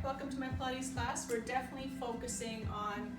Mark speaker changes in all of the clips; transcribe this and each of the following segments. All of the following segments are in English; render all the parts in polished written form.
Speaker 1: welcome to my Pilates class. We're definitely focusing on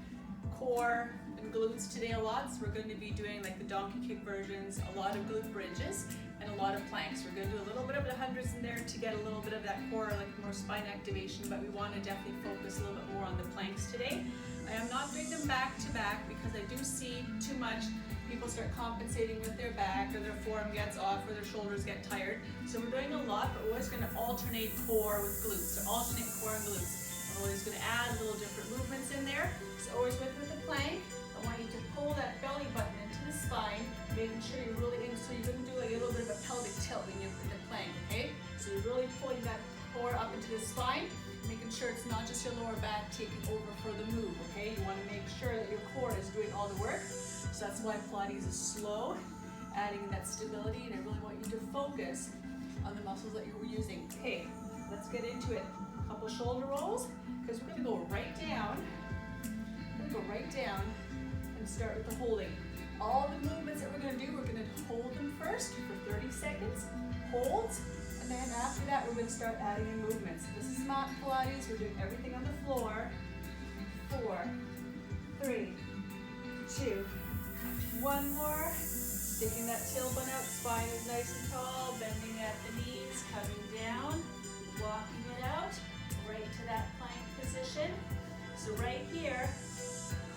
Speaker 1: core and glutes today a lot. So we're going to be doing like the donkey kick versions, a lot of glute bridges, and a lot of planks. We're going to do a little bit of the hundreds in there to get a little bit of that core, like more spine activation, but we want to definitely focus a little bit more on the planks today. I am not doing them back to back because I do see too much people start compensating with their back, or their forearm gets off, or their shoulders get tired. So we're doing a lot, but we're always going to alternate core with glutes, so alternate core and glutes. And we're always going to add little different movements in there. So always with the plank, I want you to pull that belly button into the spine, making sure you're really in, so you're going to do like a little bit of a pelvic tilt when you're in the plank, okay? So you're really pulling that core up into the spine, making sure it's not just your lower back taking over for the move, okay? You want to make sure that your core is doing all the work. So that's why Pilates is slow, adding that stability, and I really want you to focus on the muscles that you're using. Okay, let's get into it. A couple shoulder rolls, because we're going to go right down. We're going to go right down and start with the holding. All the movements that we're going to do, we're going to hold them first for 30 seconds, holds, and then after that we're going to start adding in movements. This is not Pilates, we're doing everything on the floor. 4, 3, 2, 1 more. Sticking that tailbone out, spine is nice and tall, bending at the knees, coming down, walking it out, right to that plank position. So right here,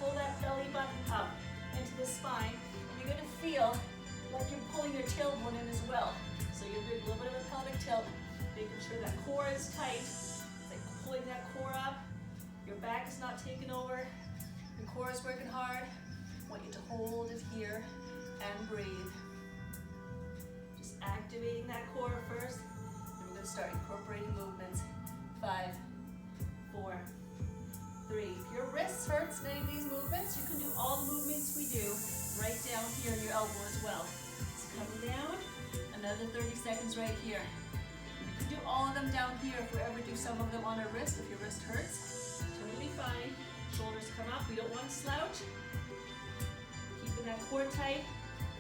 Speaker 1: pull that belly button up into the spine, and you're going to feel like you're pulling your tailbone in as well. So you're doing a little bit of a pelvic tilt, making sure that core is tight. It's like pulling that core up. Your back is not taking over. Your core is working hard. I want you to hold it here and breathe. Just activating that core first, and we're going to start incorporating movements. 5, 4, 3. If your wrists hurts in any of these movements, you can do all the movements we do right down here in your elbow as well. So coming down, another 30 seconds right here. You can do all of them down here if we ever do some of them on our wrist. If your wrist hurts, totally fine. Shoulders come up, we don't want to slouch. Keeping that core tight,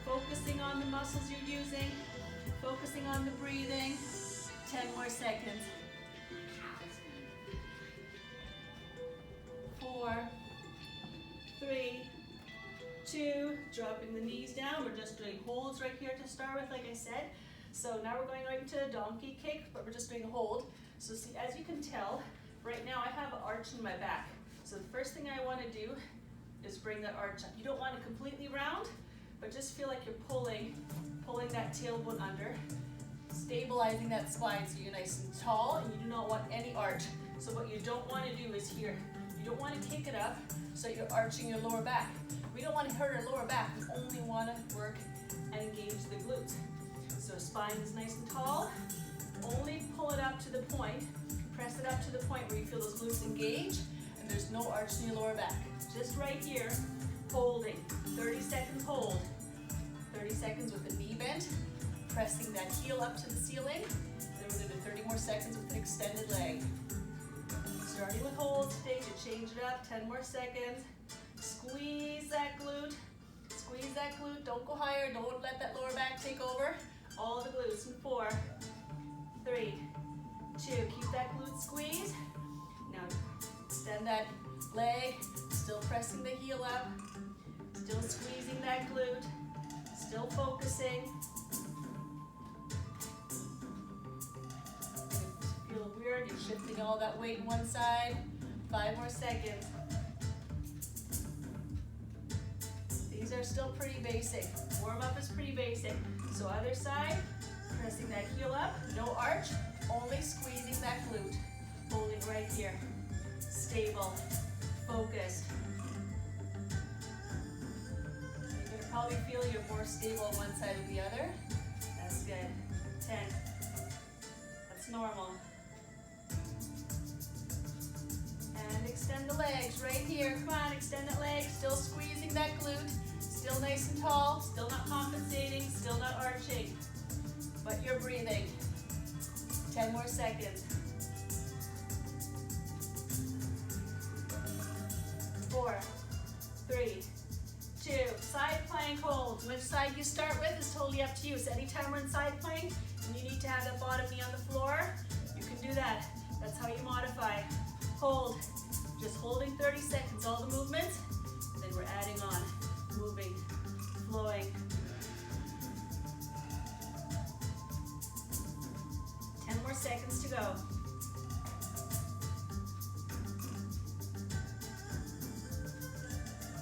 Speaker 1: focusing on the muscles you're using, focusing on the breathing. 10 more seconds. 4, 3, 2, dropping the knees down. We're just doing holds right here to start with, like I said. So now we're going right into a donkey kick, but we're just doing a hold. So see, as you can tell, right now I have an arch in my back. So the first thing I want to do is bring that arch up. You don't want it completely round, but just feel like you're pulling that tailbone under, stabilizing that spine so you're nice and tall, and you do not want any arch. So what you don't want to do is here, you don't want to kick it up so you're arching your lower back. We don't want to hurt our lower back. We only want to work and engage the glutes. So spine is nice and tall. Only pull it up to the point, press it up to the point where you feel those glutes engage, and there's no arch in your lower back. Just right here, holding. 30 seconds hold. 30 seconds with the knee bent, pressing that heel up to the ceiling. Then we're going to do 30 more seconds with an extended leg. Starting with holds today to change it up. 10 more seconds. Squeeze that glute. Squeeze that glute. Don't go higher. Don't let that lower back take over. All the glutes in 4, 3, 2. Keep that glute squeezed. Now extend that leg. Still pressing the heel up. Still squeezing that glute. Still focusing. Feel weird, you're shifting all that weight one side. 5 more seconds. These are still pretty basic. Warm up is pretty basic. So other side, pressing that heel up, no arch, only squeezing that glute. Holding right here. Stable, focused. You're gonna probably feel you're more stable on one side than the other. That's good. 10. That's normal. And extend the legs right here. Come on, extend that leg. Still squeezing that glute. Still nice and tall. Still not compensating. Still not arching. But you're breathing. 10 more seconds. 4, 3, 2. Side plank holds. Which side you start with is totally up to you. So anytime we're in side plank and you need to have that bottom knee on the floor, you can do that. That's how you modify. 30 seconds, all the movements. Then we're adding on, moving, flowing. 10 more seconds to go.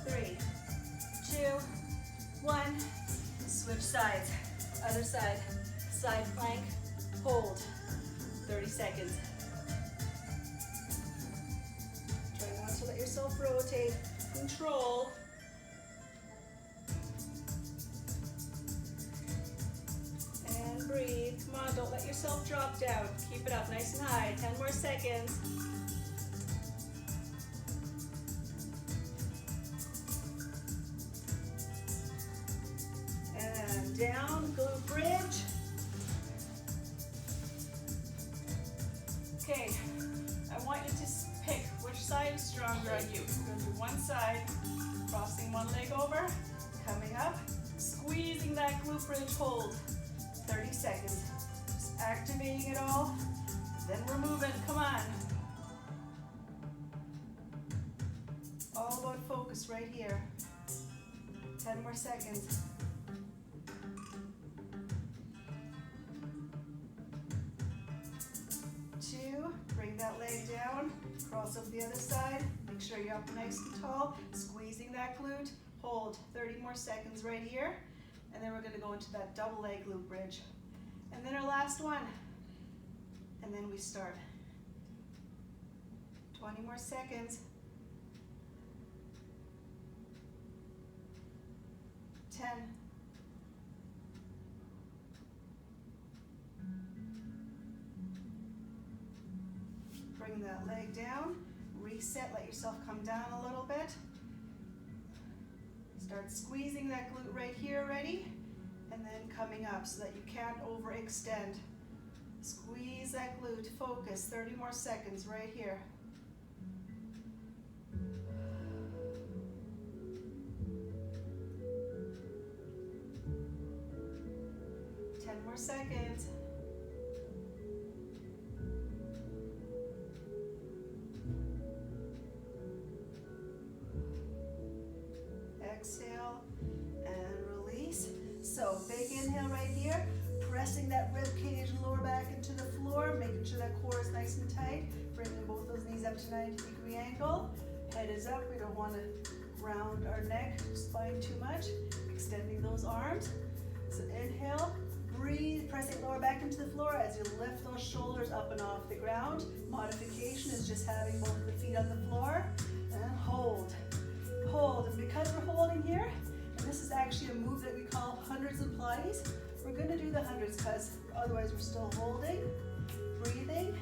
Speaker 1: 3, 2, 1. Switch sides. Other side. Side plank. Hold. 30 seconds. Try not to let yourself rotate. Control. And breathe. Come on, don't let yourself drop down. Keep it up nice and high. 10 more seconds. And down, glute bridge. Okay, I want you to pick which side is stronger on you. We're going to do one side, crossing one leg over, coming up, squeezing that glute bridge, hold. 30 seconds. Just activating it all. Then we're moving. Come on. All about focus right here. 10 more seconds. 2, bring that leg down, cross over the other side, make sure you're up nice and tall, squeezing that glute, hold 30 more seconds right here, and then we're going to go into that double leg glute bridge. And then our last one, and then we start. 20 more seconds. 10. Bring that leg down, reset, let yourself come down a little bit. Start squeezing that glute right here already, and then coming up so that you can't overextend. Squeeze that glute, focus, 30 more seconds right here. More seconds. Exhale and release. So big inhale right here, pressing that rib cage and lower back into the floor, making sure that core is nice and tight, bringing both those knees up to 90-degree angle. Head is up, we don't want to round our neck, spine too much. Extending those arms. So inhale. Breathe, pressing lower back into the floor as you lift those shoulders up and off the ground. Modification is just having both of the feet on the floor. And hold. Hold. And because we're holding here, and this is actually a move that we call hundreds of Pilates, we're going to do the hundreds because otherwise we're still holding, breathing,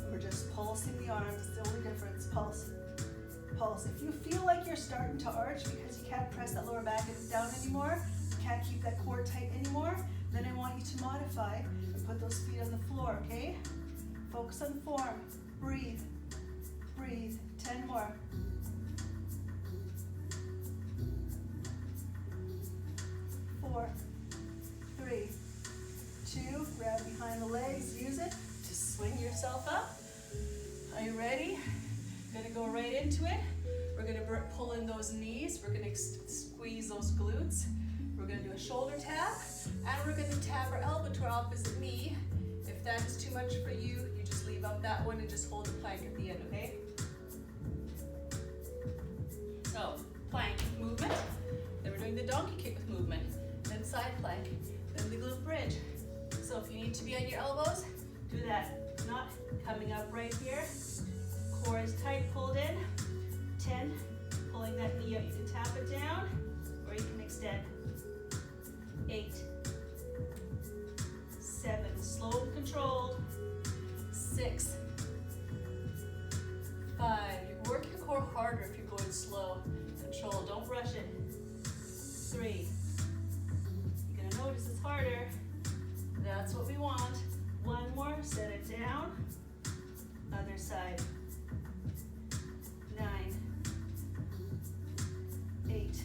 Speaker 1: and we're just pulsing the arms. It's the only difference. Pulse. Pulse. If you feel like you're starting to arch because you can't press that lower back down anymore, you can't keep that core tight anymore, then I want you to modify and put those feet on the floor, okay? Focus on form. Breathe. Breathe. 10 more. 4, 3, 2, grab behind the legs, use it to swing yourself up. Are you ready? Gonna go right into it. We're gonna pull in those knees. We're gonna squeeze those glutes. We're going to do a shoulder tap, and we're going to tap our elbow to our opposite knee. If that is too much for you, you just leave up that one and just hold the plank at the end, okay? So, plank movement, then we're doing the donkey kick with movement, then side plank, then the glute bridge. So if you need to be on your elbows, do that. If not, coming up right here, core is tight, pulled in. 10, pulling that knee up, you can tap it down, or you can extend. 8, 7, slow and controlled. 6, 5, you work your core harder if you're going slow. Control, don't rush it. 3, you're gonna notice it's harder. That's what we want. 1 more, set it down. Other side. 9, 8,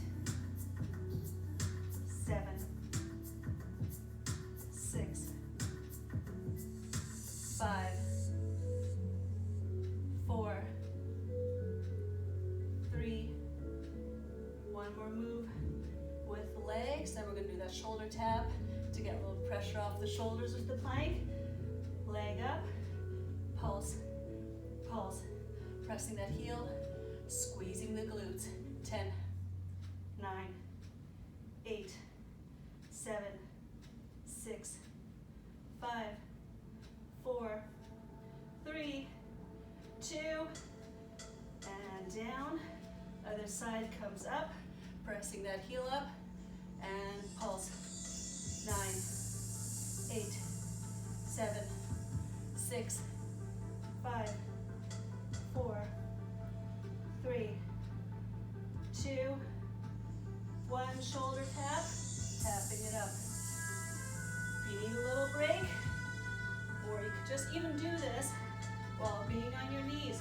Speaker 1: 7, 6, 5, 4,
Speaker 2: Next time we're gonna do that shoulder tap to get a little pressure off the shoulders with the plank. Leg up, pulse, pulse. Pressing that heel, squeezing the glutes. 10, 9, 8, 7, 6, 5, 4, 3, 2, and down. Other side comes up, pressing that heel up, and pulse. 9, 8, 7, 6, 5, 4, 3, 2, 1. Shoulder tap, tapping it up. If you need a little break, or you could just even do this while being on your knees,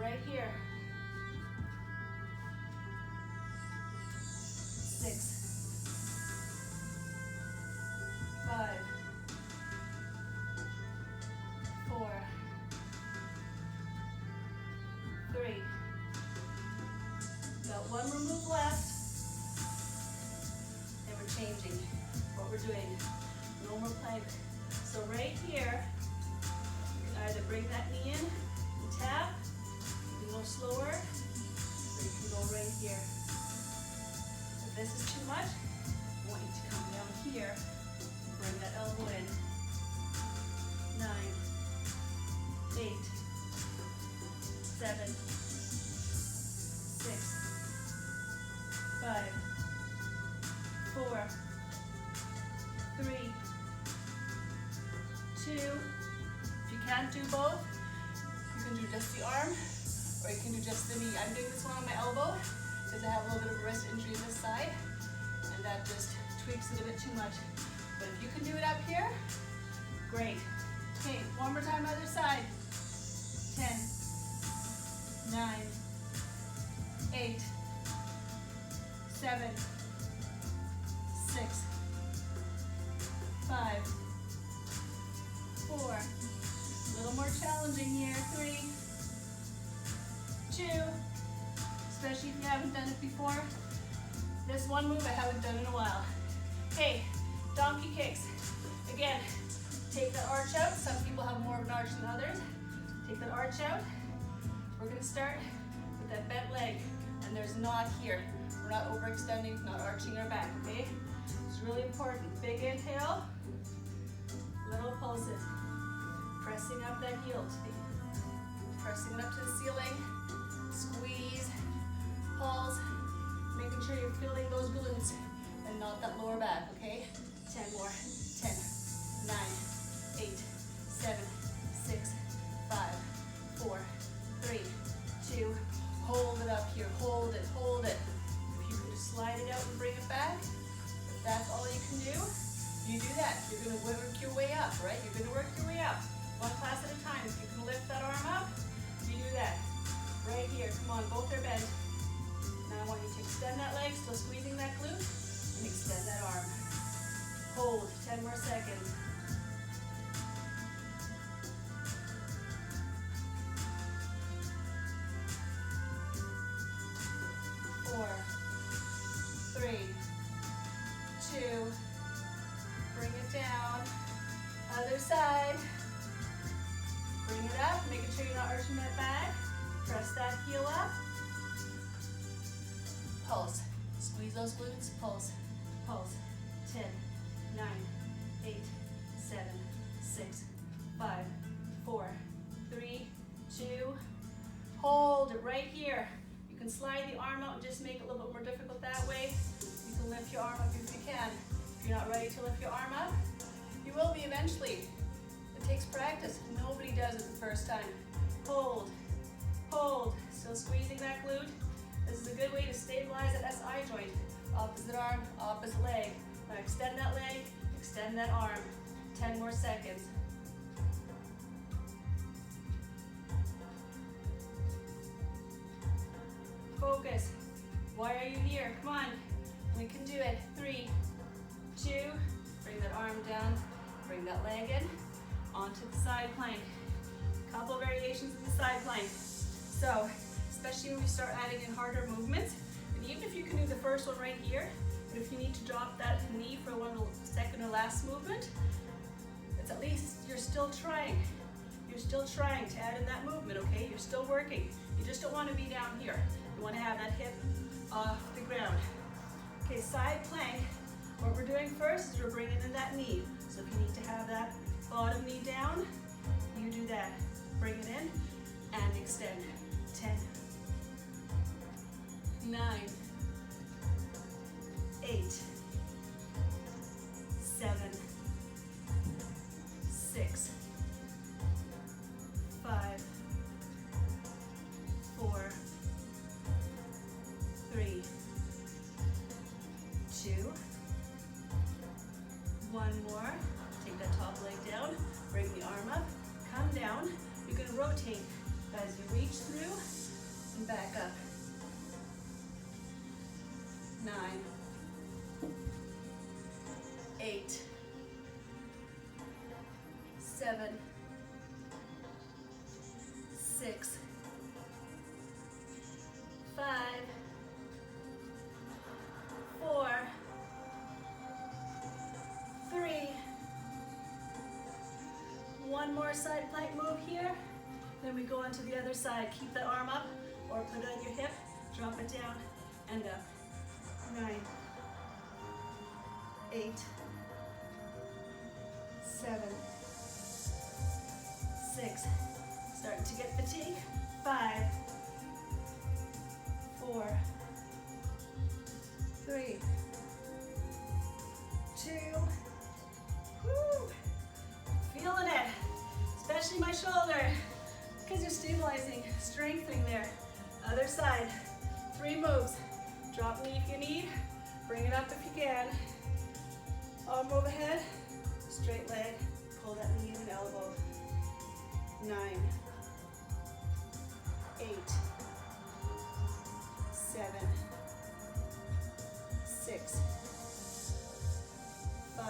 Speaker 2: right here. 6, 5, 4, 3. Got one more move left. And we're changing what we're doing. No more plank. So right here, you can either bring that knee in and tap. You can go slower, or you can go right here. If this is too much, I want you to come down here and bring that elbow in. 9, 8, 7, 6, 5, 4, 3, 2. If you can't do both, you can do just the arm, or you can do just the knee. I'm doing this one on my elbow because I have a little bit of a wrist injury this side, and that just tweaks it a bit too much. But if you can do it up here, great. Okay, one more time, other side. 10, 9, 8, 7, 6, 5, 4. A little more challenging here. 3, 2. Especially if you haven't done it before. This one move I haven't done in a while. Okay, donkey kicks. Again, take that arch out. Some people have more of an arch than others. Take that arch out. We're gonna start with that bent leg, and there's not here. We're not overextending, not arching our back, okay? It's really important. Big inhale, little pulses. Pressing up that heel, pressing it up to the ceiling. Squeeze, pulse, making sure you're feeling those glutes and not that lower back, okay? 10 more. 10, 9, 8, 7, 6, 5, 4, 3, 2. Hold it up here. Hold it, hold it. If you can just slide it out and bring it back, if that's all you can do, you do that. You're going to work your way up, right? You're going to work your way up. One class at a time. If you can lift that arm up, you do that. Right here. Come on, both are bent. Now I want you to extend that leg, still squeezing that glute, and extend that arm. Hold. 10 more seconds. 4, 3, 2. Bring it down. Other side. Bring it up, making sure you're not arching that back. Press that heel up. Pulse. Squeeze those glutes. Pulse. Pulse. 10, 9, 8, 7, 6, 5, 4, 3, 2. Hold it right here. You can slide the arm out and just make it a little bit more difficult that way. You can lift your arm up if you can. If you're not ready to lift your arm up, you will be eventually. It takes practice. Nobody does it the first time. Hold, hold. Still squeezing that glute. This is a good way to stabilize that SI joint. Opposite arm, opposite leg. Now extend that leg, extend that arm. 10 more seconds. Focus. Why are you here? Come on. We can do it. 3, 2. Bring that arm down. Bring that leg in. Onto the side plank. Couple variations of the side plank. So, especially when we start adding in harder movements, and even if you can do the first one right here, But if you need to drop that knee for one second or last movement, it's at least you're still trying. You're still trying to add in that movement, okay? You're still working. You just don't want to be down here. You want to have that hip off the ground. Okay, side plank. What we're doing first is we're bringing in that knee. So if you need to have that bottom knee down, you do that. Bring it in and extend. 10, 9, 8, 7, 6, 5, 4, 3, 2, 1 more. Take that top leg down, bring the arm up, come down. You're going to rotate as you reach through and back up. 9, 8, 7, 6, 5, 4, 3. One more side plank move here. Then we go on to the other side. Keep the arm up or put it on your hip. Drop it down and up. 9, 8, 7, 6. Starting to get fatigue. 5, 4, 3, 2. Woo! Feeling it, especially my shoulder, because you're stabilizing, strengthening there. Other side, 3 moves. Drop knee if you need, bring it up if you can. Arm move ahead, straight leg, pull that knee and elbow. 9, 8, 7, 6, 5,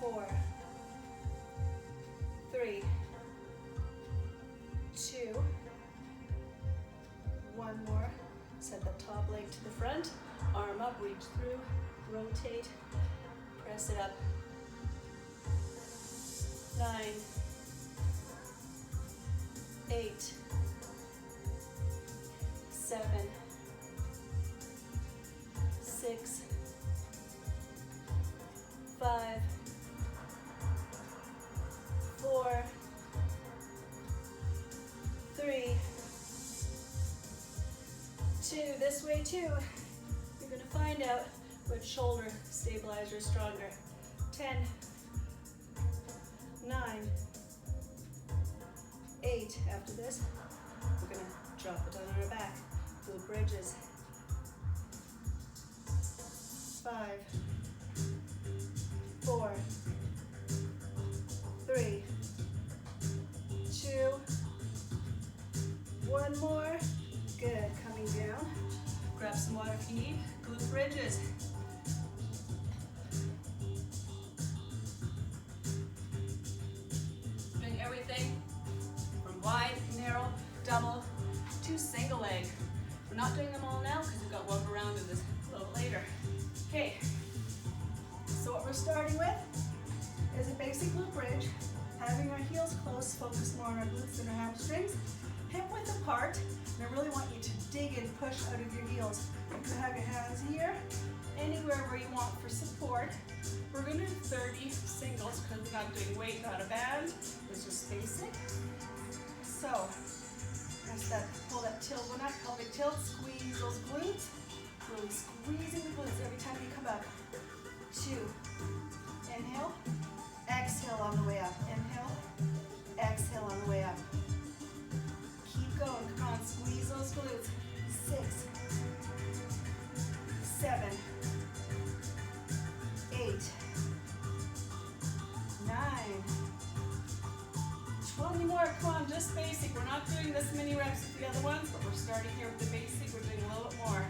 Speaker 2: 4, 3, 2, 1 more. Set the top leg to the front, arm up, reach through, rotate, press it up. 9, 8, 7, 6, 5, 4, 3, 2. This way too. You're going to find out which shoulder stabilizer is stronger. 10, 9, 8. After this, we're going to drop it on our back. Glute bridges. 5, 4, 3, 2, 1 more. Good. Coming down. Grab some water if you need. Glute bridges. Doing everything from wide, narrow, double to single leg. We're not doing them all now because we've got one round of this a little later. Okay. So what we're starting with is a basic glute bridge. Having our heels close, focus more on our glutes than our hamstrings. Hip width apart, and I really want you to dig and push out of your heels. You can have your hands here, anywhere where you want for support. We're going to do 30 singles because we're not doing weight, not a band. It's just basic. So, press that, pull that tilt one up, pelvic tilt, squeeze those glutes. Really squeezing the glutes every time you come up. 2, inhale, exhale on the way up. Inhale, exhale on the way up. Keep going, come on, squeeze those glutes. 6, 7, 8, 9, 20 more, come on, just basic. We're not doing this many reps with the other ones, but we're starting here with the basic. We're doing a little bit more.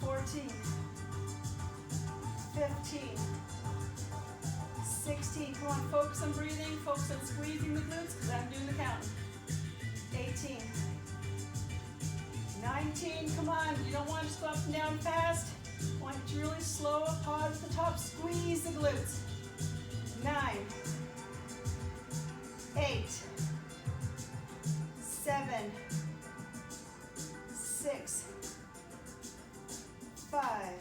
Speaker 2: 14, 15, 16, come on, focus on breathing, focus on squeezing the glutes because I'm doing the count. 18, 19, come on. You don't want to just go up and down fast. I want you to really slow, pause at the top, squeeze the glutes. 9, 8, 7, 6, 5,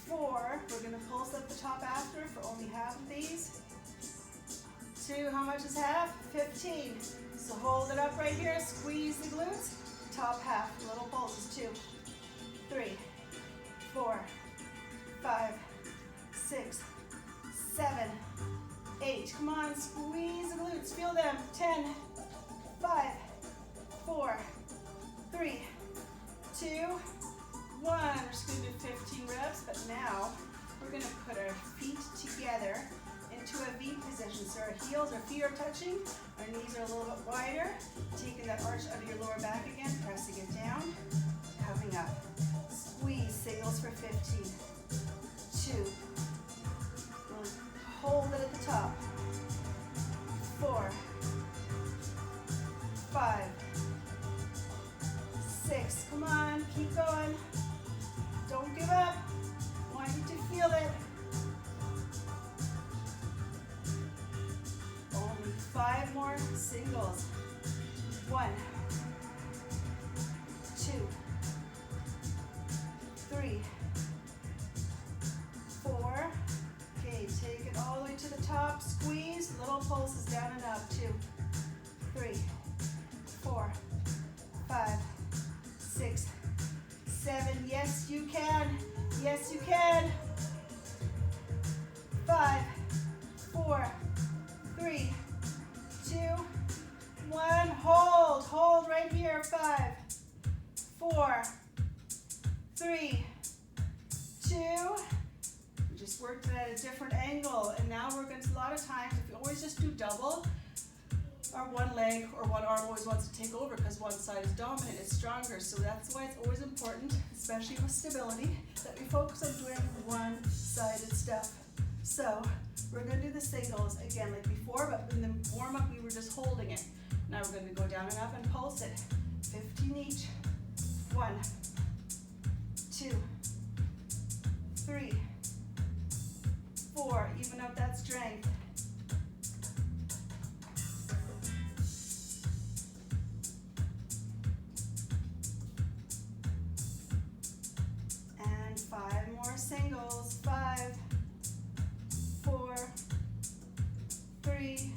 Speaker 2: 4. We're going to pulse at the top after for only half of these. 2, how much is half? 15. So hold it up right here, squeeze the glutes. Top half, little pulses. 2, 3, 4, 5, 6, 7, 8. Come on, squeeze the glutes, feel them. 10, 5, 4, 3, 2, 1. We're just going to do 15 reps, but now we're going to put our feet together into a V position. So our heels, our feet are touching, our knees are a little bit wider. Taking that arch out of your lower back again, pressing it down, coming up. Squeeze, singles for 15. 2. Hold it at the top. 4, 5, 6. Come on, keep going. Don't give up. I want you to feel it. Only 5 more singles. 1, 2, 3, 4. Okay, take it all the way to the top. Squeeze, little pulses down and up. 2, 3, 4, 5, 6, 7. Yes, you can. Yes, you can. 5, 4, 3, 2, 1. Hold. Hold right here. 5, 4, 3, 2. We just worked it at a different angle. And now we're going to, a lot of times, if you always just do double, our one leg or one arm always wants to take over because one side is dominant, it's stronger. So that's why it's always important, especially with stability, that we focus on doing one-sided stuff. So we're going to do the singles again like before, but in the warm-up we were just holding it. Now we're going to go down and up and pulse it. 15 each. 1, 2, 3, 4. Even out that strength. And 5 more singles. 5, 4, 3,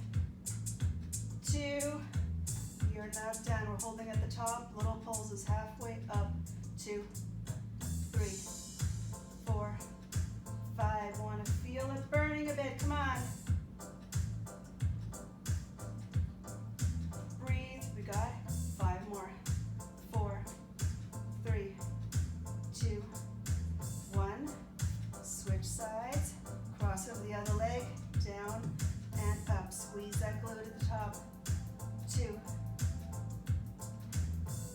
Speaker 2: 2. You're now done. We're holding at the top. Little pulses halfway up. 2, 3, 4, 5. Want to feel it burning a bit. Come on. Breathe. We got 5 more. 4, 3, 2, 1. Switch sides. Cross over the other leg. Down and up. Squeeze that glute at the top. 2,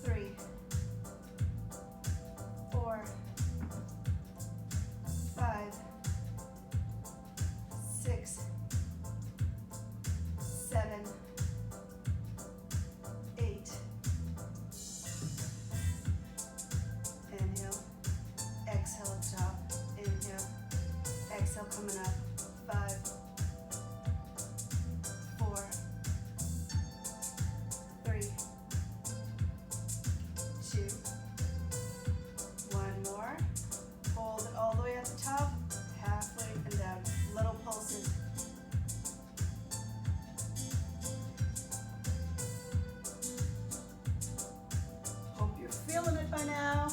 Speaker 2: 3, 4, 5, 6, 7, 8. Inhale, exhale at the top. Inhale, exhale coming up. 5, 4, 3, 2. 1 more. Hold it all the way at the top, halfway and down. Little pulses. Hope you're feeling it by now.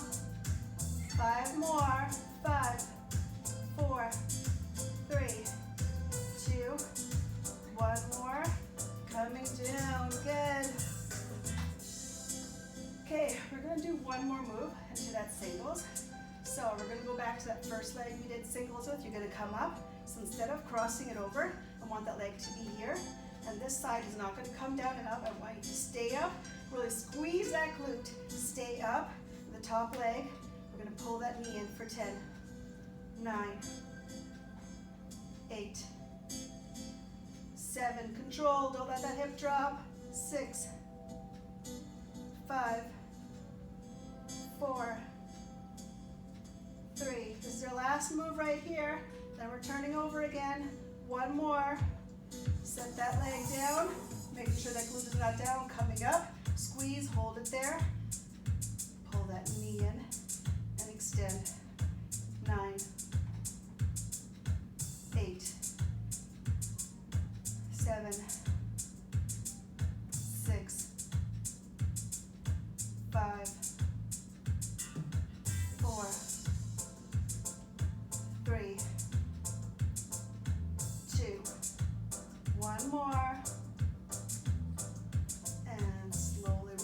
Speaker 2: 5 more. 5, 4, 3, 2. 1 more. Coming down. Good. Okay, we're going to do one more move into that singles. So we're going to go back to that first leg we did singles with. You're going to come up. So instead of crossing it over, I want that leg to be here. And this side is not going to come down and up. I want you to stay up. Really squeeze that glute. Stay up. The top leg. We're going to pull that knee in for 10, 9, 8, 7. Control. Don't let that hip drop. 6, 5, 4, 3. This is your last move right here. Then we're turning over again. One more. Set that leg down. Making sure that glute is not down. Coming up. Squeeze. Hold it there. Pull that knee in and extend. 9, 8, 7, 6, 5, 4, 3, 2, one more, and slowly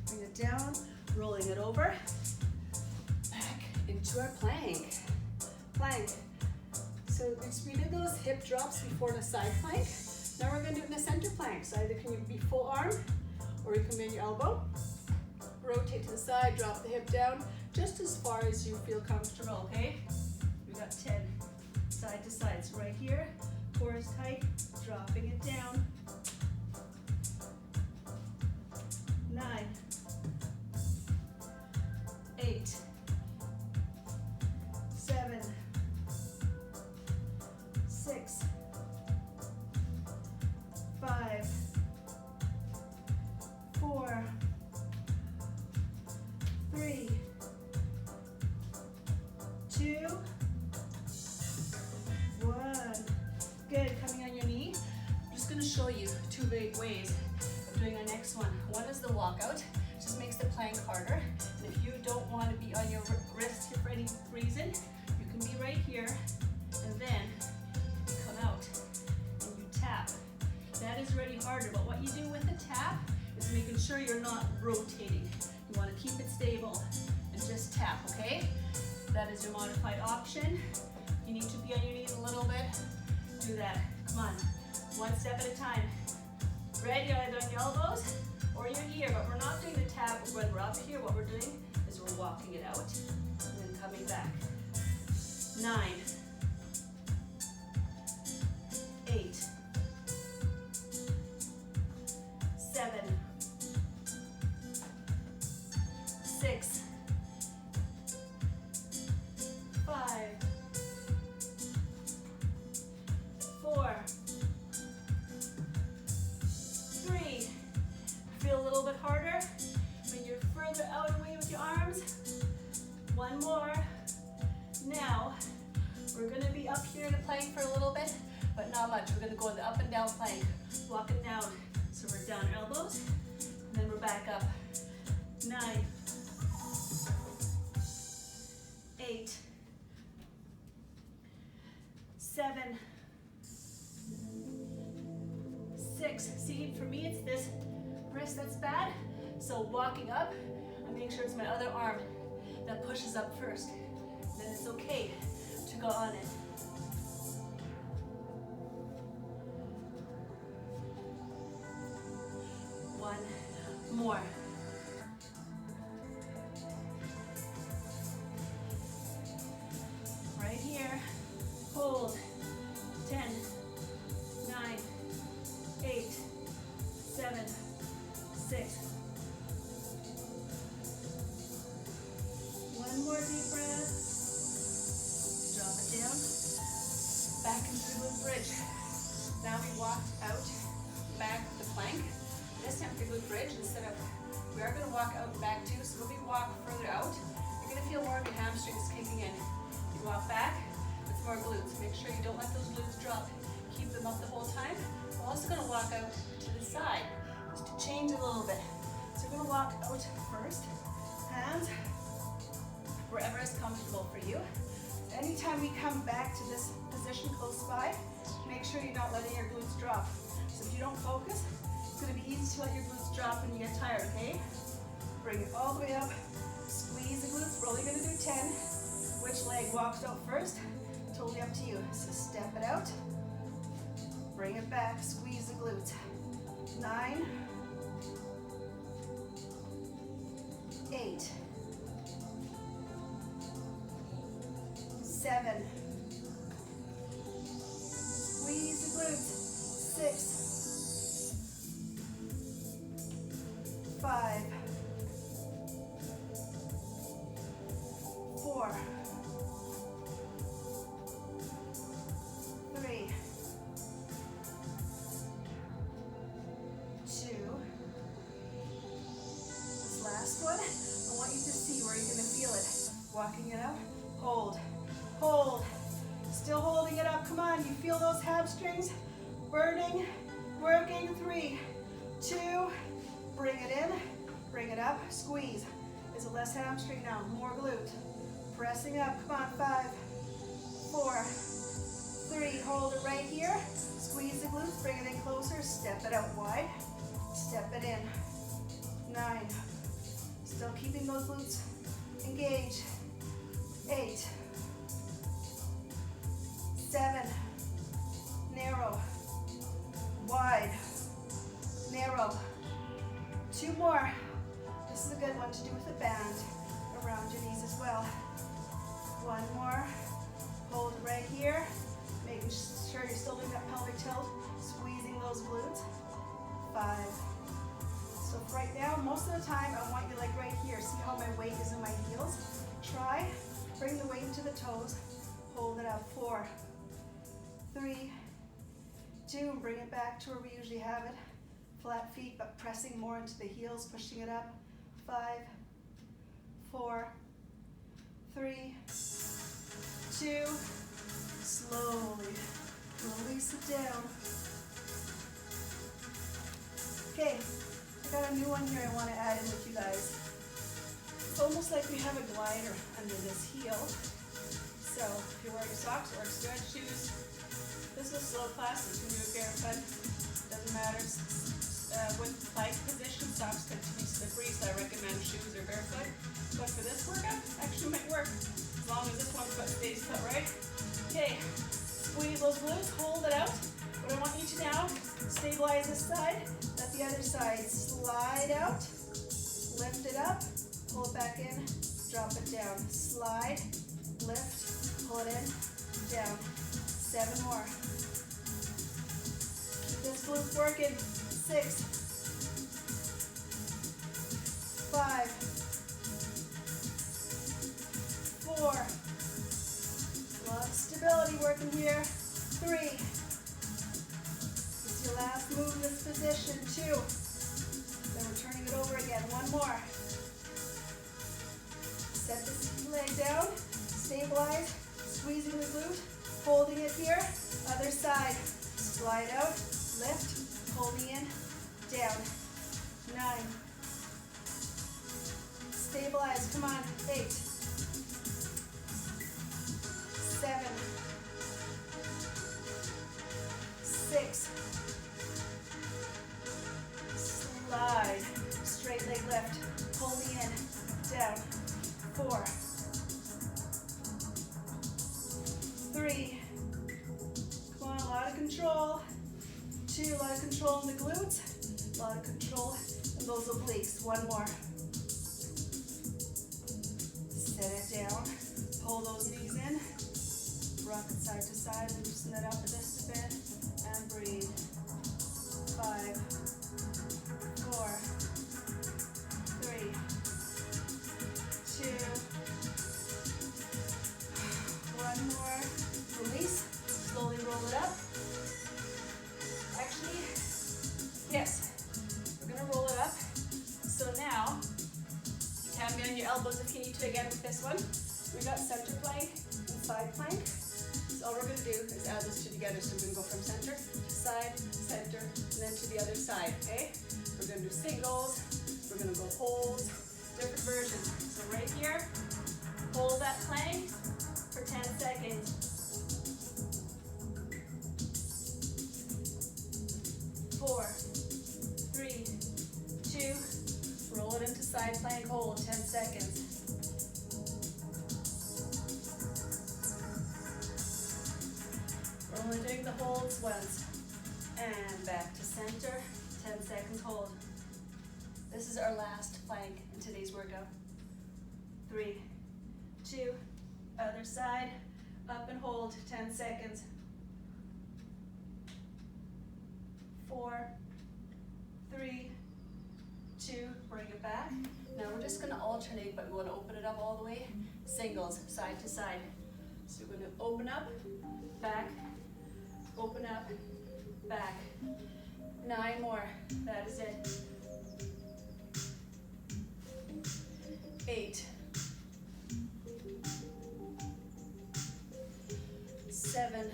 Speaker 2: bring it down, rolling it over, back into our plank. Plank. So we did those hip drops before the side plank. Now we're going to do it in a center plank. So either can you be full arm, or you can bend your elbow, rotate to the side, drop the hip down, just as far as you feel comfortable, okay? We got 10, side to side. So right here, core is tight, dropping it down. 9, 8, 7, 6, 5, 4, 3, 2, 1. Good. Coming on your knee. I'm just going to show you two big ways of doing our next one. One is the walkout. Just makes the plank harder. And if you don't want to be on your wrist here for any reason, you can be right here, and then you come out and you tap. That is really harder, but what you do with the tap is making sure you're not rotating. You want to keep it stable and just tap, okay? That is your modified option. You need to be on your knees a little bit. Do that. Come on. One step at a time. Ready, either on your elbows or your ear, but we're not doing the tap when we're up here. What we're doing is we're walking it out and then coming back. 9, 8, 7, 6, 5, 4, 3. Feel a little bit harder when you're further out away with your arms. One more. Now, we're going to be up here in the plank for a little bit, but not much. We're going to go in the up and down plank, walking down. So we're down elbows, and then we're back up. 9, 8, 7, 6. See, for me, it's this wrist that's bad. So walking up, I make sure it's my other arm that pushes up first. Then it's okay to go on it. One more. Right here. Hold. 10, 9, 8, 7, 6. One more deep breath. Drop it down. Back into the glute bridge. Now we walked out, back the plank. This time for the glute bridge, instead of, we are going to walk out and back too, so when we walk further out, you're going to feel more of your hamstrings kicking in. You walk back, it's more glutes. Make sure you don't let those glutes drop. Keep them up the whole time. We're also going to walk out to the side, just to change it a little bit. So we're going to walk out first. Hands wherever is comfortable for you. Anytime we come back to this position close by, make sure you're not letting your glutes drop. So if you don't focus, it's going to be easy to let your glutes drop when you get tired, okay? Bring it all the way up. Squeeze the glutes. We're only going to do 10. Which leg walks out first? Totally up to you. So step it out. Bring it back. Squeeze the glutes. 9, 8, 7. Squeeze the glutes. 6, 5, this one, I want you to see where you're gonna feel it. Walking it out, hold, hold. Still holding it up, come on, you feel those hamstrings burning, working. 3, 2, bring it in, bring it up, squeeze. Is it less hamstring now? More glute. Pressing up, come on, 5, 4, 3, hold it right here. Squeeze the glutes, bring it in closer, step it out wide, step it in. 9, still keeping those glutes engaged. 8, 7, narrow, wide, narrow. 2 more. This is a good one to do with a band around your knees as well. 1 more. Hold it right here. Making sure you're still doing that pelvic tilt, squeezing those glutes. 5. So right now, most of the time, I want you like right here. See how my weight is in my heels? Try, bring the weight into the toes. Hold it up. 4, 3, 2, and bring it back to where we usually have it. Flat feet, but pressing more into the heels, pushing it up. 5, 4, 3, 2, slowly release it down. Okay, I got a new one here I want to add in with you guys. It's almost like we have a glider under this heel. So if you're wearing socks or stretch shoes, this is a slow class, you can do it barefoot, doesn't matter. With plank position, socks tend to be slippery, so I recommend shoes or barefoot. But for this workout, actually might work, as long as this one stays put, right? Okay, squeeze those glutes, hold it out. What I want you to now, stabilize this side, let the other side slide out, lift it up, pull it back in, drop it down. Slide, lift, pull it in, down. 7 more. Keep this glute working. 6, 5, 4. Lot of stability working here. 3. This is your last move in this position. 2. Then we're turning it over again. 1 more. Set this leg down. Stabilize. Squeezing the glute. Holding it here. Other side. Slide out. Lift. Holding in, down. 9. Stabilize, come on. 8. 7. 6. Slide. Straight leg lift. Holding in, down. 4. 3. Come on, a lot of control. 2, a lot of control in the glutes, a lot of control in those obliques. 1 more. Set it down, pull those knees in, rock it side to side, loosen it up just a bit, and breathe. 5, 4, 3, 2, 1 more. Release, slowly roll it up. Actually, yes, we're gonna roll it up. So now, you can be on your elbows if you need to again with this one. We got center plank and side plank. So all we're gonna do is add those two together. So we're gonna go from center to side, center, and then to the other side, okay? We're gonna do singles, we're gonna go holds, different versions. So right here, hold that plank for 10 seconds. 4, 3, 2, roll it into side plank, hold 10 seconds. We're only doing the holds once. And back to center, 10 seconds hold. This is our last plank in today's workout. 3, 2, other side, up and hold, 10 seconds. 4, 3, 2, bring it back. Now we're just gonna alternate, but we wanna open it up all the way. Singles, side to side. So we're gonna open up, back, open up, back. 9 more, that is it. 8, 7,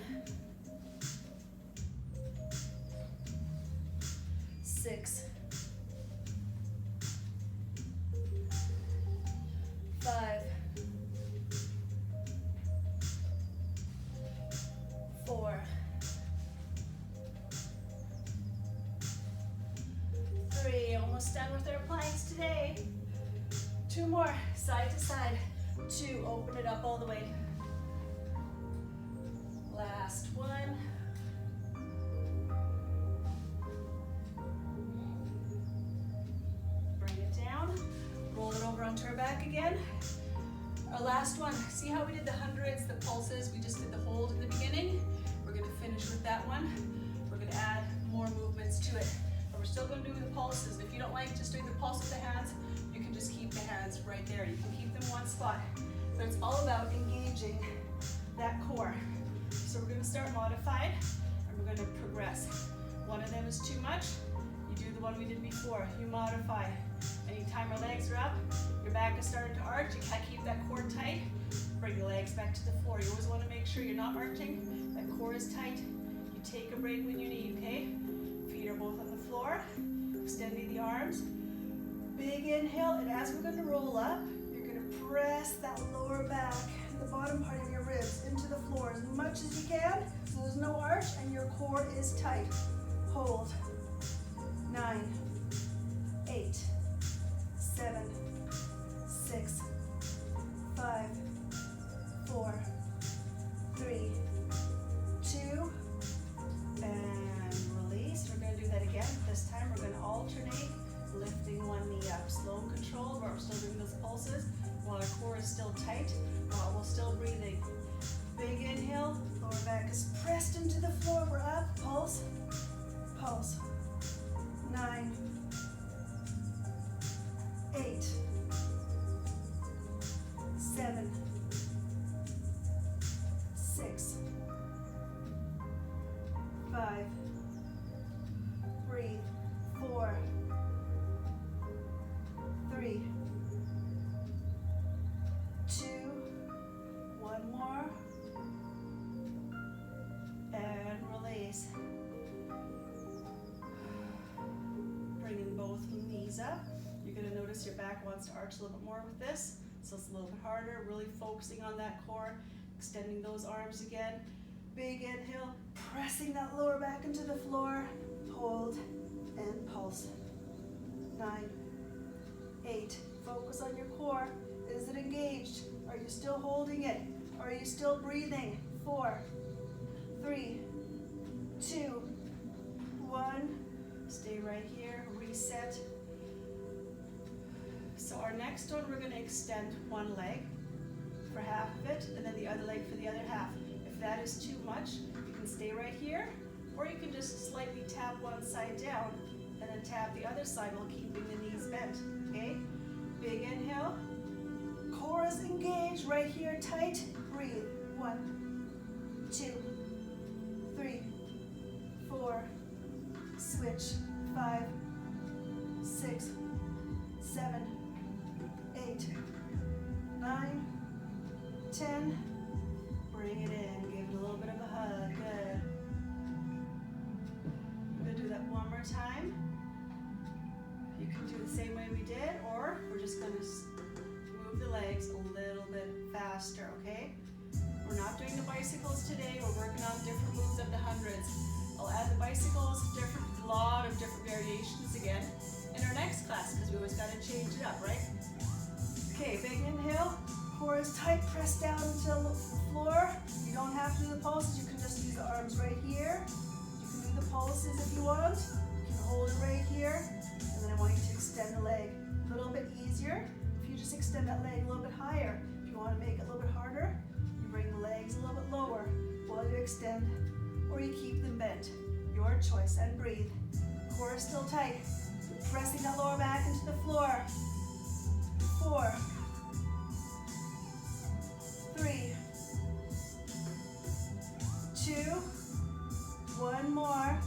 Speaker 2: 6, 5, 4, 3, almost done with our planks today. 2 more, side to side. 2, open it up all the way. Last one. Bring it down, roll it over onto our back again. Our last one, see how we did the hundreds, the pulses, we just did the hold in the beginning? We're gonna finish with that one. We're gonna add more movements to it. But we're still gonna do the pulses. If you don't like just doing the pulse with the hands, you can just keep the hands right there. You can keep them one spot. But it's all about engaging that core. So we're gonna start modified and we're gonna progress. One of them is too much, you do the one we did before. You modify. Anytime our legs are up, your back is starting to arch, you can't keep that core tight, bring the legs back to the floor. You always wanna make sure you're not arching, that core is tight. You take a break when you need, okay? Feet are both on the floor, extending the arms. Big inhale, and as we're gonna roll up, you're gonna press that lower back, the bottom part of your ribs into the floor as much as you can, so there's no arch and your core is tight. Hold. 9, 8, 7, 6, 5, 4, 3, 2, and release. We're going to do that again. This time we're going to alternate, lifting one knee up. Slow and controlled, but we're still doing those pulses while our core is still tight, while we're still breathing. Big inhale, lower back is pressed into the floor. We're up, pulse, pulse. 9, 8, 7, 6, 5, breathe, 4, 3, 2, one more, and release. Bringing both knees up. You're going to notice your back wants to arch a little bit more with this, so it's a little bit harder, really focusing on that core, extending those arms again. Big inhale, pressing that lower back into the floor, hold, and pulse. 9, 8, focus on your core. Is it engaged? Are you still holding it? Are you still breathing? 4, 3, 2, 1, stay right here, reset. So our next one, we're gonna extend one leg for half of it, and then the other leg for the other half. If that is too much, you can stay right here, or you can just slightly tap one side down, and then tap the other side while keeping the knees bent, okay? Big inhale, core is engaged, right here, tight, breathe. 1, 2, 3, 4, switch, 5, 6, 7, 8, 9, 10, bring it in, give it a little bit of a hug, good. We're gonna do that one more time. You can do the same way we did, or we're just gonna move the legs a little bit faster, okay? We're not doing the bicycles today, we're working on different moves up to hundreds. I'll add the bicycles, a lot of different variations again in our next class, because we always gotta change it up, right? Okay, big inhale, core is tight, press down until the floor. You don't have to do the pulses, you can just use the arms right here. You can do the pulses if you want. You can hold it right here, and then I want you to extend the leg. A little bit easier if you just extend that leg a little bit higher. If you want to make it a little bit harder, you bring the legs a little bit lower while you extend, or you keep them bent. Your choice, and breathe. Core is still tight. Pressing that lower back into the floor. 4, 3, 2, one more.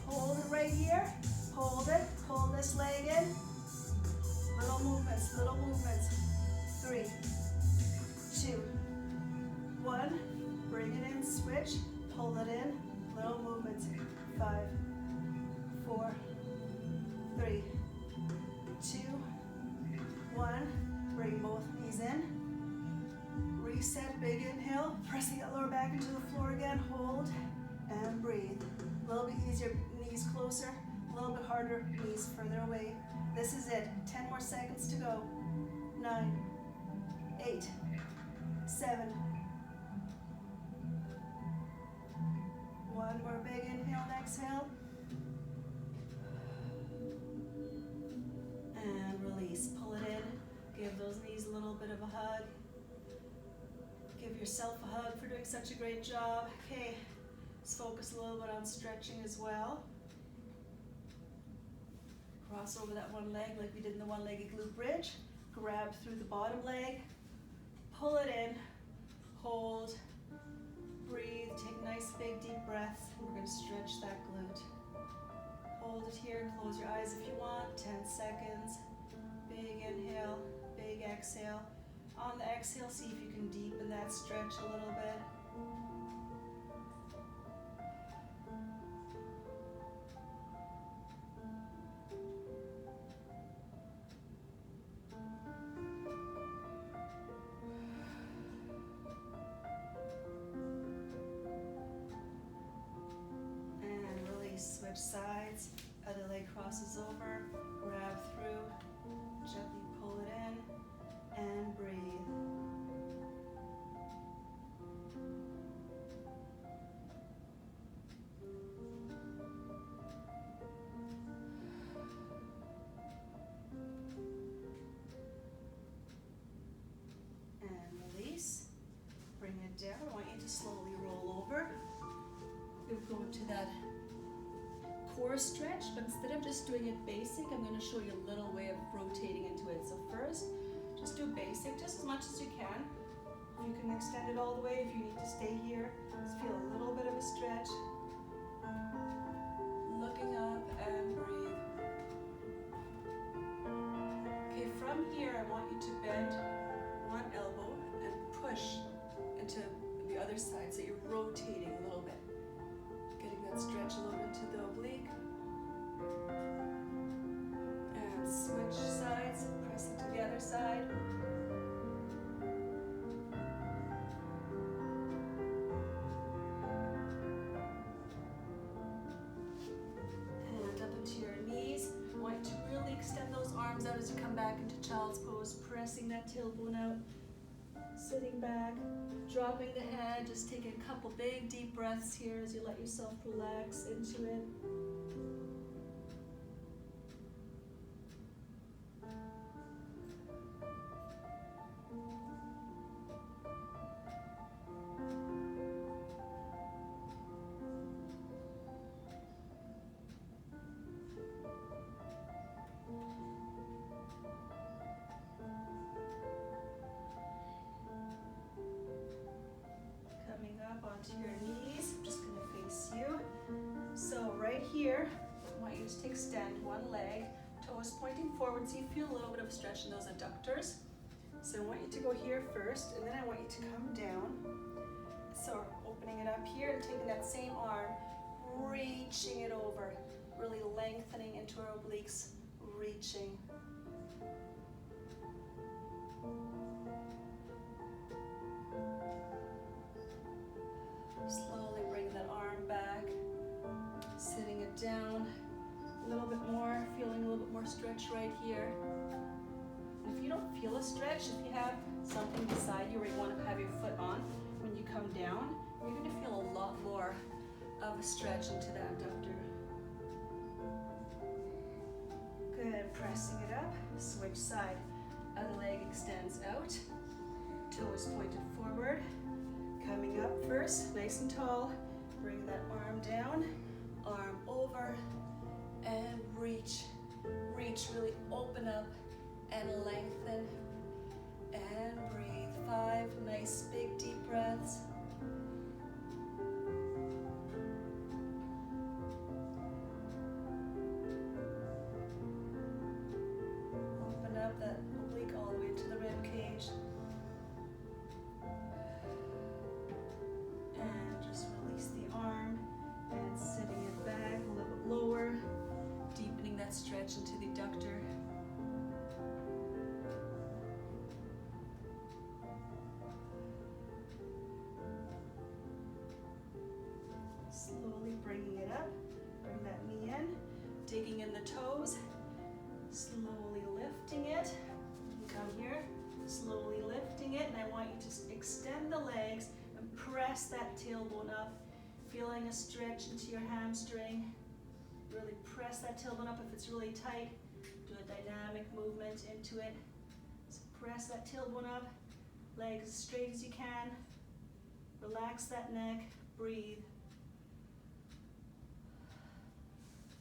Speaker 2: Hold it right here. Hold it. Pull this leg in. Little movements, little movements. 3, 2, 1. Bring it in, switch, pull it in, little movements. 5, 4, 3, 2, 1. Bring both knees in. Reset, big inhale, pressing that lower back into the floor again. Hold and breathe. A little bit easier, knees closer. A little bit harder, knees further away. This is it. 10 more seconds to go. 9, 8, 7. One more big inhale and exhale. And release. Pull it in. Give those knees a little bit of a hug. Give yourself a hug for doing such a great job. Okay, let's focus a little bit on stretching as well. Cross over that one leg like we did in the one-legged glute bridge. Grab through the bottom leg. Pull it in. Hold. Breathe. Take nice big deep breaths. We're going to stretch that glute. Hold it here. Close your eyes if you want. 10 seconds. Big inhale. Big exhale. On the exhale, see if you can deepen that stretch a little bit. And release, switch sides. Other leg crosses over, grab through, gently pull it in, and breathe. And release. Bring it down. I want you to slowly roll over. We'll go into that core stretch, but instead of just doing it basic, I'm going to show you a little way of rotating into it. So first, just do basic, just as much as you can. You can extend it all the way if you need to stay here. Just feel a little bit of a stretch. Looking up and breathe. Okay, from here, I want you to bend one elbow and push into the other side so you're rotating a little bit. Getting that stretch a little bit to the oblique. And switch sides, pressing to the other side. And up into your knees. I want you to really extend those arms out as you come back into child's pose, pressing that tailbone out. Sitting back, dropping the head, just taking a couple big deep breaths here as you let yourself relax into it. Onto your knees. I'm just going to face you. So right here, I want you to just extend one leg, toes pointing forward, so you feel a little bit of a stretch in those adductors. So I want you to go here first, and then I want you to come down. So opening it up here and taking that same arm, reaching it over, really lengthening into our obliques, reaching. Slowly bring that arm back, sitting it down a little bit more, feeling a little bit more stretch right here. And if you don't feel a stretch, if you have something beside you where you want to have your foot on, when you come down, you're going to feel a lot more of a stretch into that adductor. Good, pressing it up, switch side. Other leg extends out, toes pointed forward. Coming up first, nice and tall. Bring that arm down, arm over, and reach. Reach, really open up and lengthen. And breathe. 5 nice big deep breaths. Open up press that tailbone up, feeling a stretch into your hamstring. Really press that tailbone up. If it's really tight, do a dynamic movement into it. So press that tailbone up, legs as straight as you can. Relax that neck, breathe.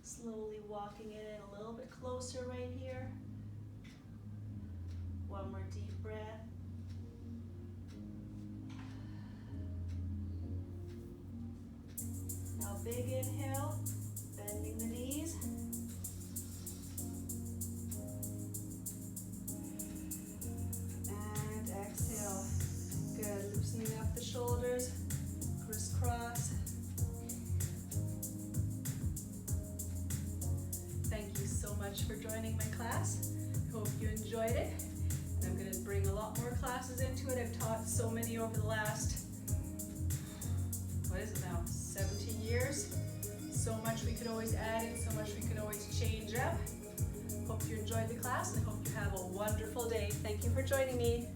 Speaker 2: Slowly walking it in a little bit closer right here. One more deep breath. Now big inhale, bending the knees. And exhale. Good, loosening up the shoulders, crisscross. Thank you so much for joining my class. Hope you enjoyed it. And I'm going to bring a lot more classes into it. I've taught so many over the last, 17 years. So much we could always add in, so much we could always change up. Hope you enjoyed the class and hope you have a wonderful day. Thank you for joining me.